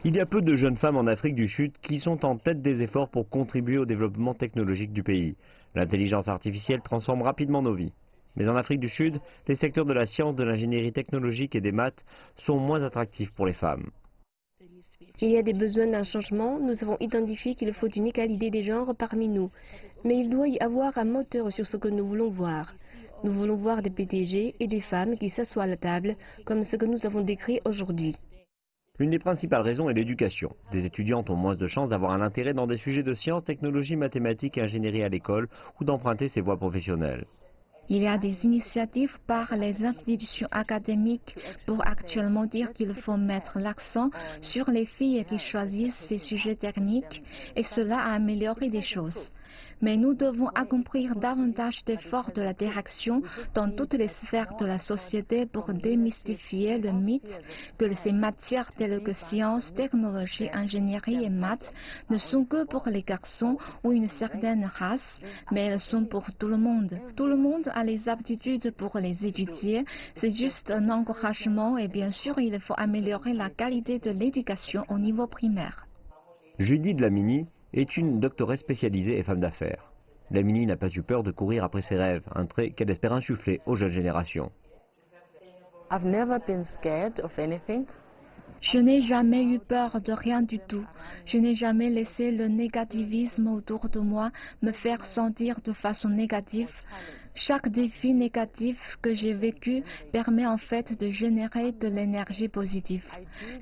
Il y a peu de jeunes femmes en Afrique du Sud qui sont en tête des efforts pour contribuer au développement technologique du pays. L'intelligence artificielle transforme rapidement nos vies. Mais en Afrique du Sud, les secteurs de la science, de l'ingénierie technologique et des maths sont moins attractifs pour les femmes. Il y a des besoins d'un changement. Nous avons identifié qu'il faut une égalité des genres parmi nous. Mais il doit y avoir un moteur sur ce que nous voulons voir. Nous voulons voir des PDG et des femmes qui s'assoient à la table, comme ce que nous avons décrit aujourd'hui. L'une des principales raisons est l'éducation. Des étudiantes ont moins de chances d'avoir un intérêt dans des sujets de sciences, technologies, mathématiques et ingénierie à l'école ou d'emprunter ces voies professionnelles. Il y a des initiatives par les institutions académiques pour actuellement dire qu'il faut mettre l'accent sur les filles qui choisissent ces sujets techniques et cela a amélioré des choses. Mais nous devons accomplir davantage d'efforts de la direction dans toutes les sphères de la société pour démystifier le mythe que ces matières telles que sciences, technologie, ingénierie et maths ne sont que pour les garçons ou une certaine race, mais elles sont pour tout le monde. Tout le monde a les aptitudes pour les étudier, c'est juste un encouragement et bien sûr il faut améliorer la qualité de l'éducation au niveau primaire. Judy Dlamini est une doctoresse spécialisée et femme d'affaires. Dlamini n'a pas eu peur de courir après ses rêves, un trait qu'elle espère insuffler aux jeunes générations. Je n'ai jamais eu peur de rien du tout. Je n'ai jamais laissé le négativisme autour de moi me faire sentir de façon négative. Chaque défi négatif que j'ai vécu permet en fait de générer de l'énergie positive.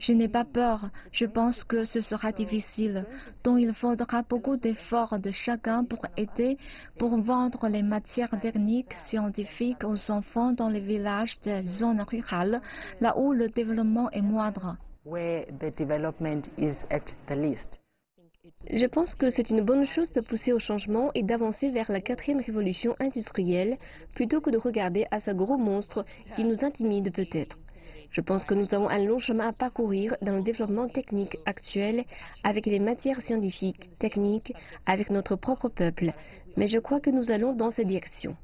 Je n'ai pas peur. Je pense que ce sera difficile, donc il faudra beaucoup d'efforts de chacun pour aider, pour vendre les matières techniques, scientifiques aux enfants dans les villages des zones rurales, là où le développement est moindre. Je pense que c'est une bonne chose de pousser au changement et d'avancer vers la 4e révolution industrielle plutôt que de regarder à ce gros monstre qui nous intimide peut-être. Je pense que nous avons un long chemin à parcourir dans le développement technique actuel avec les matières scientifiques, techniques, avec notre propre peuple. Mais je crois que nous allons dans cette direction.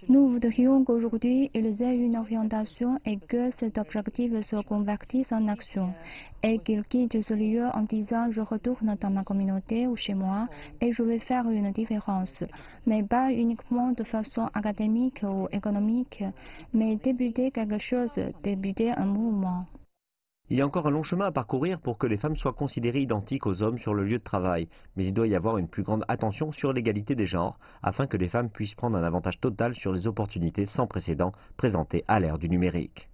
Nous voudrions qu'aujourd'hui ils aient une orientation et que cet objectif se convertisse en action et qu'ils quittent ce lieu en disant je retourne dans ma communauté ou chez moi et je vais faire une différence, mais pas uniquement de façon académique ou économique, mais débuter quelque chose, débuter un mouvement. Il y a encore un long chemin à parcourir pour que les femmes soient considérées identiques aux hommes sur le lieu de travail, mais il doit y avoir une plus grande attention sur l'égalité des genres, afin que les femmes puissent prendre un avantage total sur les opportunités sans précédent présentées à l'ère du numérique.